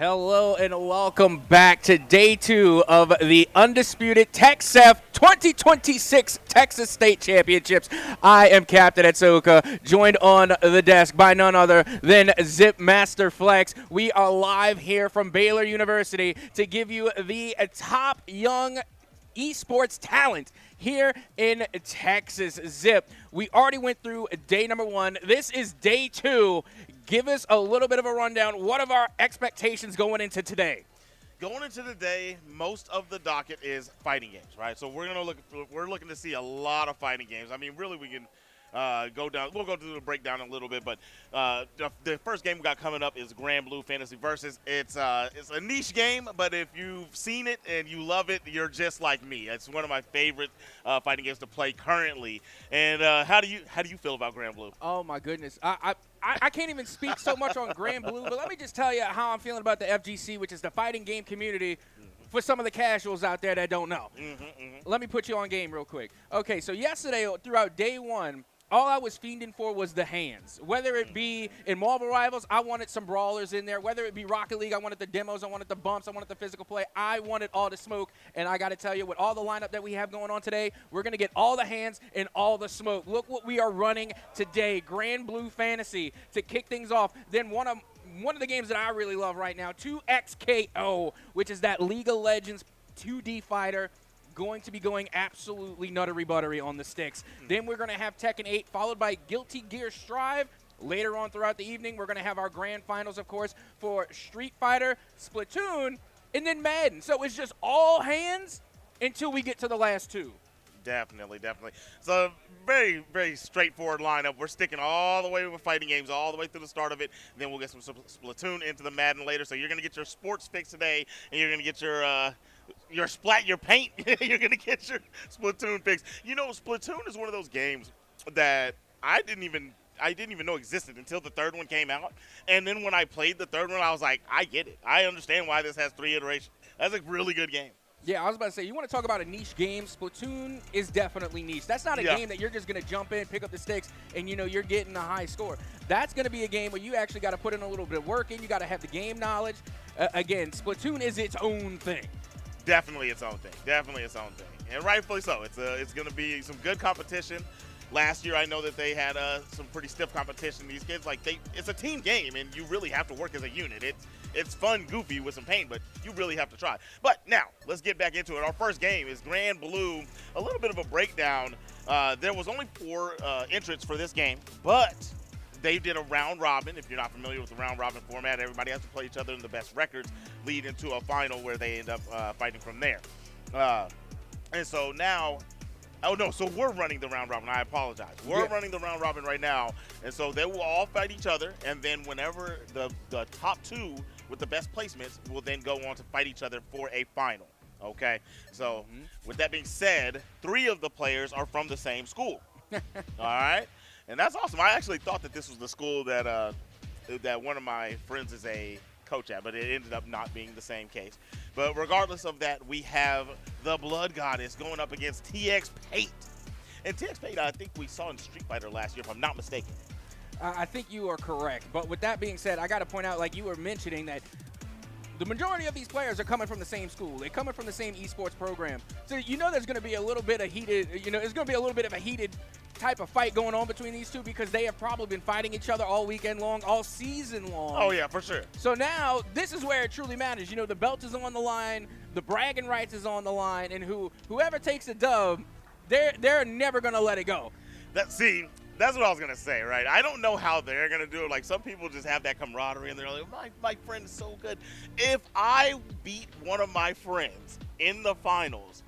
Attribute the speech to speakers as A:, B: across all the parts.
A: Hello and welcome back to day 2 of the undisputed TexCEF 2026 Texas State Championships. I am Captain Etsuka, joined on the desk by none other than Zip Master Flex. We are live here from Baylor University to give you the top young esports talent here in Texas. Zip, we already went through day number 1. This is day 2. Give us a little bit of a rundown. What are our expectations going into today?
B: Going into the day, most of the docket is fighting games, right? So we're looking to see a lot of fighting games. I mean, really, we can go down. We'll go through the breakdown in a little bit, but the first game we got coming up is Grand Blue Fantasy Versus. It's a niche game, but if you've seen it and you love it, you're just like me. It's one of my favorite fighting games to play currently. And how do you feel about Grand Blue?
A: Oh my goodness, I can't even speak so much on Grand Blue, but let me just tell you how I'm feeling about the FGC, which is the fighting game community. For some of the casuals out there that don't know. Let me put you on game real quick. Okay, so yesterday throughout day 1, all I was fiending for was the hands. Whether it be in Marvel Rivals, I wanted some brawlers in there. Whether it be Rocket League, I wanted the demos, I wanted the bumps, I wanted the physical play. I wanted all the smoke, and I got to tell you, with all the lineup that we have going on today, we're going to get all the hands and all the smoke. Look what we are running today, Grand Blue Fantasy, to kick things off. Then one of the games that I really love right now, 2XKO, which is that League of Legends 2D fighter. Going to be going absolutely nuttery buttery on the sticks. Then we're going to have Tekken 8 followed by Guilty Gear Strive. Later on throughout the evening, we're going to have our grand finals, of course, for Street Fighter, Splatoon, and then Madden. So it's just all hands until we get to the last 2.
B: Definitely. So very, very straightforward lineup. We're sticking all the way with fighting games, all the way through the start of it. Then we'll get some Splatoon into the Madden later. So you're going to get your sports fix today, and you're going to get your paint. You're going to get your Splatoon fix. You know, Splatoon is one of those games that I didn't even know existed until the third one came out. And then when I played the third one, I was like, I get it. I understand why this has 3 iterations. That's a really good game.
A: Yeah, I was about to say, you want to talk about a niche game, Splatoon is definitely niche. That's not a game that you're just going to jump in, pick up the sticks, and, you're getting a high score. That's going to be a game where you actually got to put in a little bit of work in. You got to have the game knowledge. Again, Splatoon is its own thing.
B: Definitely its own thing. And rightfully so. It's going to be some good competition. Last year, I know that they had some pretty stiff competition. These kids, it's a team game, and you really have to work as a unit. It's fun, goofy with some paint, but you really have to try. But now, let's get back into it. Our first game is Grand Blue. A little bit of a breakdown. There was only 4 entrants for this game, but they did a round robin. If you're not familiar with the round robin format, everybody has to play each other, and the best records lead into a final where they end up fighting from there. And so now, so we're running the round robin. I apologize. We're running the round robin right now, and so they will all fight each other, and then whenever the top 2 with the best placements will then go on to fight each other for a final. Okay? So with that being said, 3 of the players are from the same school. All right? And that's awesome. I actually thought that this was the school that one of my friends is a coach at, but it ended up not being the same case. But regardless of that, we have the Blood Goddess going up against TX Pate. And TX Pate, I think we saw in Street Fighter last year, if I'm not mistaken.
A: I think you are correct. But with that being said, I got to point out, like you were mentioning, that the majority of these players are coming from the same school. They're coming from the same esports program. So there's going to be a little bit of heated, it's going to be a little bit of a heated type of fight going on between these two, because they have probably been fighting each other all weekend long, all season long.
B: Oh, yeah, for sure.
A: So now this is where it truly matters. The belt is on the line, the bragging rights is on the line, and whoever takes the dub, they're never going to let it go.
B: That's what I was going to say, right? I don't know how they're going to do it. Like, some people just have that camaraderie, and they're like, my friend is so good. If I beat one of my friends in the finals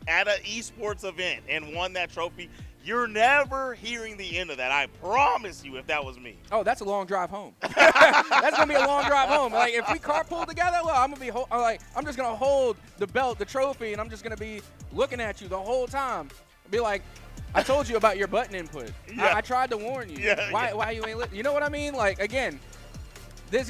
B: at an esports event and won that trophy, you're never hearing the end of that. I promise you, if that was me.
A: Oh, that's a long drive home. That's going to be a long drive home. Like, if we carpool together, look, I'm just going to hold the belt, the trophy, and I'm just going to be looking at you the whole time. Be like, I told you about your button input.
B: Yeah.
A: I tried to warn you. Why you ain't listening? You know what I mean? Like, again, it's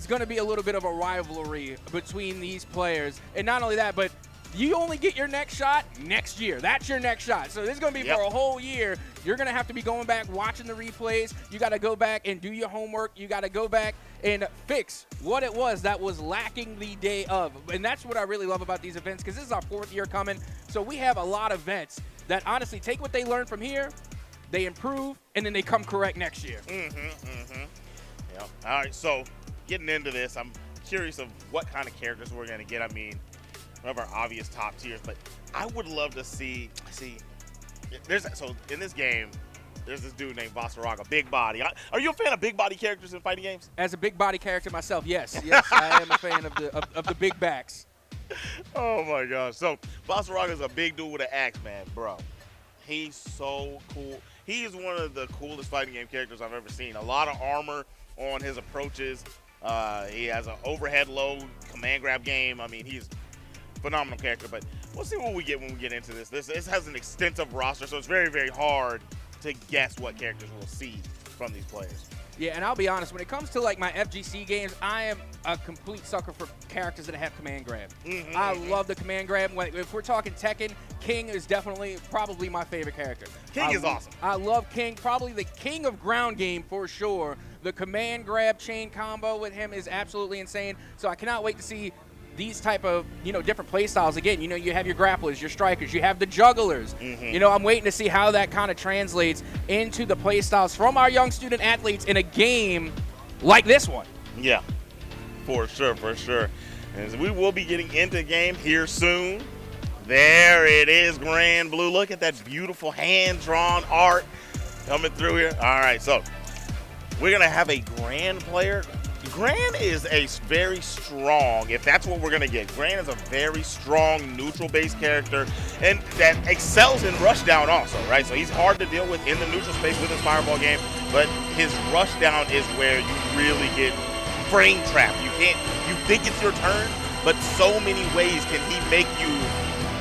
A: gonna be a little bit of a rivalry between these players. And not only that, but You only get your next shot next year. That's your next shot. So this is going to be for a whole year. You're going to have to be going back, watching the replays. You got to go back and do your homework. You got to go back and fix what it was that was lacking the day of. And that's what I really love about these events, because this is our 4th year coming. So we have a lot of vets that honestly take what they learn from here, they improve, and then they come correct next year.
B: Yep. All right, so getting into this, I'm curious of what kind of characters we're going to get. I mean, one of our obvious top tiers, but I would love to see so in this game, there's this dude named Vasaraga, big body. Are you a fan of big body characters in fighting games?
A: As a big body character myself, yes, I am a fan of the big backs.
B: Oh my gosh! So Vasaraga is a big dude with an axe, man, bro. He's so cool. He is one of the coolest fighting game characters I've ever seen. A lot of armor on his approaches. He has an overhead load command grab game. I mean, he's a phenomenal character, but we'll see what we get when we get into this. This has an extensive roster, so it's very, very hard to guess what characters we'll see from these players.
A: Yeah, and I'll be honest, when it comes to like my FGC games, I am a complete sucker for characters that have command grab. I love the command grab. If we're talking Tekken, King is probably my favorite character.
B: King is awesome.
A: I love King, probably the king of ground game for sure. The command grab chain combo with him is absolutely insane. So I cannot wait to see these type of, different play styles. Again, you have your grapplers, your strikers, you have the jugglers. I'm waiting to see how that kind of translates into the play styles from our young student athletes in a game like this one.
B: Yeah, for sure. And we will be getting into the game here soon. There it is, Grand Blue. Look at that beautiful hand-drawn art coming through here. All right, so we're going to have a Grand player. Gran is a very strong, if that's what we're going to get, Gran is a very strong neutral-based character and that excels in rushdown also, right? So he's hard to deal with in the neutral space with his fireball game, but his rushdown is where you really get frame trapped. You think it's your turn, but so many ways can he make you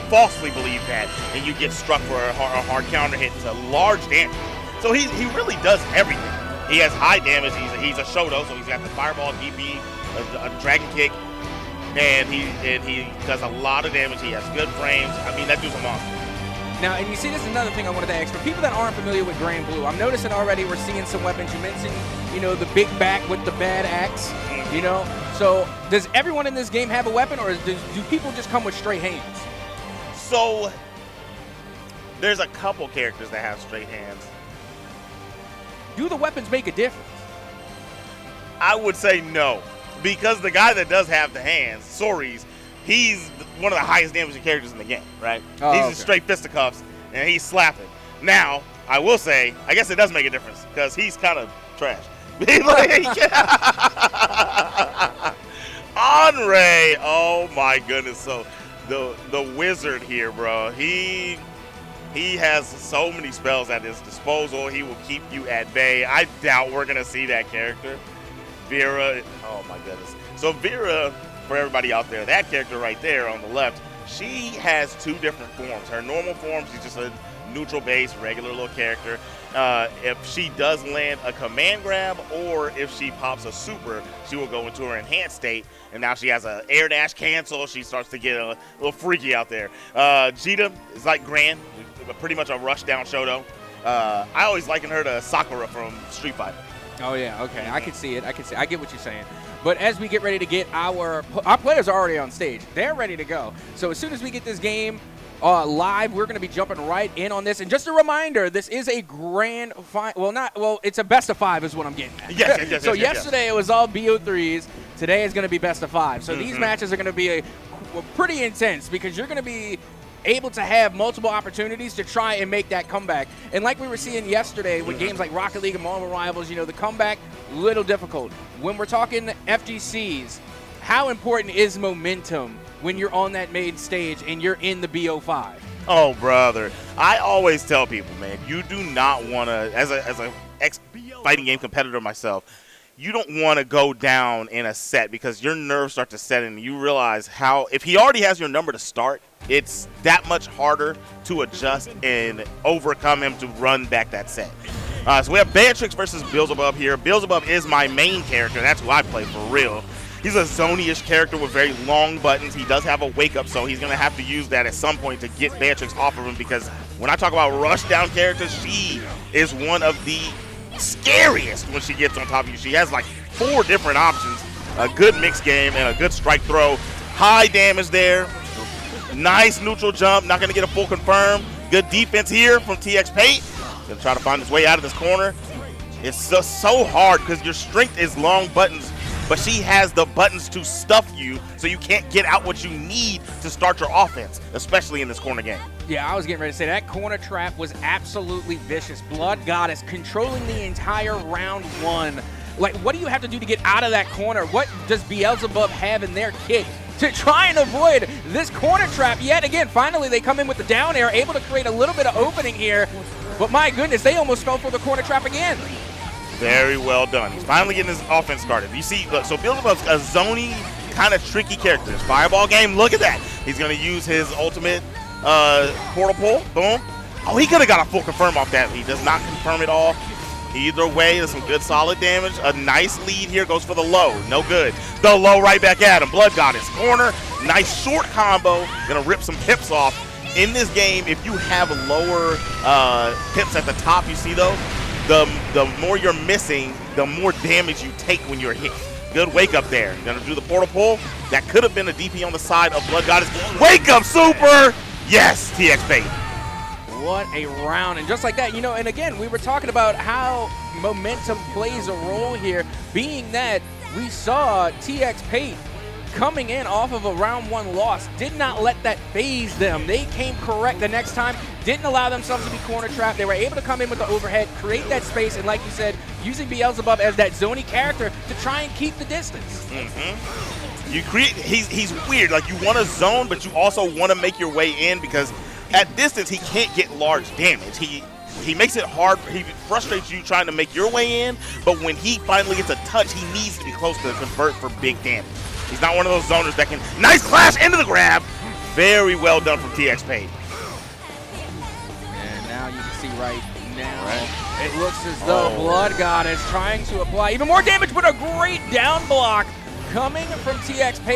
B: falsely believe that, and you get struck for a hard counter hit to large damage. So he really does everything. He has high damage. He's a Shoto, so he's got the fireball, DP, a dragon kick, and he does a lot of damage. He has good frames. I mean, that dude's a monster.
A: Now, and you see, this is another thing I wanted to ask. For people that aren't familiar with Grand Blue, I'm noticing already we're seeing some weapons. You mentioned, the big back with the bad axe, So does everyone in this game have a weapon, or do people just come with straight hands?
B: So there's a couple characters that have straight hands.
A: Do the weapons make a difference?
B: I would say no, because the guy that does have the hands, Soris, he's one of the highest damaging characters in the game, right? He's straight fisticuffs, and he's slapping. Now, I will say, I guess it does make a difference, because he's kind of trash. Andre, oh my goodness. So the wizard here, bro, he has so many spells at his disposal. He will keep you at bay. I doubt we're going to see that character. Vera, oh my goodness. So Vera, for everybody out there, that character right there on the left, she has two different forms. Her normal form, she's just a neutral base, regular little character. If she does land a command grab, or if she pops a super, she will go into her enhanced state, and now she has an air dash cancel. She starts to get a little freaky out there. Jita is like Gran, pretty much a rush down Shoto. I always liken her to Sakura from Street Fighter.
A: Oh yeah, okay, I can see it. I get what you're saying. But as we get ready to get our players are already on stage. They're ready to go. So as soon as we get this game live, we're going to be jumping right in on this. And just a reminder, this is a grand final. It's a best of 5 is what I'm getting at.
B: Yes.
A: So yesterday it was all BO3s. Today is going to be best of 5. So these matches are going to be pretty intense, because you're going to be able to have multiple opportunities to try and make that comeback. And like we were seeing yesterday with games like Rocket League and Marvel Rivals, the comeback, little difficult. When we're talking FGCs, how important is momentum when you're on that main stage and you're in the BO5?
B: Oh, brother. I always tell people, man, you do not want to, as a ex-fighting game competitor myself, you don't want to go down in a set, because your nerves start to set in and you realize how, if he already has your number to start, it's that much harder to adjust and overcome him to run back that set. So we have Beatrix versus Beelzebub here. Beelzebub is my main character. That's who I play for real. He's a zone-ish character with very long buttons. He does have a wake-up, so he's going to have to use that at some point to get Beatrix off of him, because when I talk about rush-down characters, she is one of the scariest when she gets on top of you. She has like 4 different options, a good mixed game and a good strike throw. High damage there. Nice neutral jump. Not going to get a full confirm. Good defense here from TX Pate. Going to try to find his way out of this corner. It's just so hard because your strength is long buttons, but she has the buttons to stuff you so you can't get out what you need to start your offense, especially in this corner game.
A: Yeah, I was getting ready to say that corner trap was absolutely vicious. Blood Goddess controlling the entire round 1. Like, what do you have to do to get out of that corner? What does Beelzebub have in their kit to try and avoid this corner trap? Yet again, finally they come in with the down air, able to create a little bit of opening here. But my goodness, they almost fell for the corner trap again.
B: Very well done. He's finally getting his offense started. You see, look, so Beelzebub's a zony, kind of tricky character. His fireball game, look at that. He's going to use his ultimate portal pull. Boom. Oh, he could have got a full confirm off that. He does not confirm it all. Either way, there's some good solid damage. A nice lead here goes for the low. No good. The low right back at him. Blood Goddess corner. Nice short combo. Going to rip some pips off. In this game, if you have lower pips at the top, you see those? The more you're missing, the more damage you take when you're hit. Good wake up there. Gonna do the portal pull. That could have been a DP on the side of Blood Goddess. Wake up super! Yes, TX Pate.
A: What a round. And just like that, you know, and again, we were talking about how momentum plays a role here, being that we saw TX Pate coming in off of a round 1 loss, did not let that phase them. They came correct the next time, didn't allow themselves to be corner trapped. They were able to come in with the overhead, create that space, and like you said, using Beelzebub as that zony character to try and keep the distance.
B: You create, he's weird. Like, you want to zone, but you also want to make your way in, because at distance he can't get large damage. He makes it hard. He frustrates you trying to make your way in, but when he finally gets a touch, he needs to be close to convert for big damage. He's not one of those zoners that can, nice clash into the grab. Very well done from TX Pate.
A: And now you can see right now, it looks as though Blood God is trying to apply even more damage, but a great down block coming from TX Pate.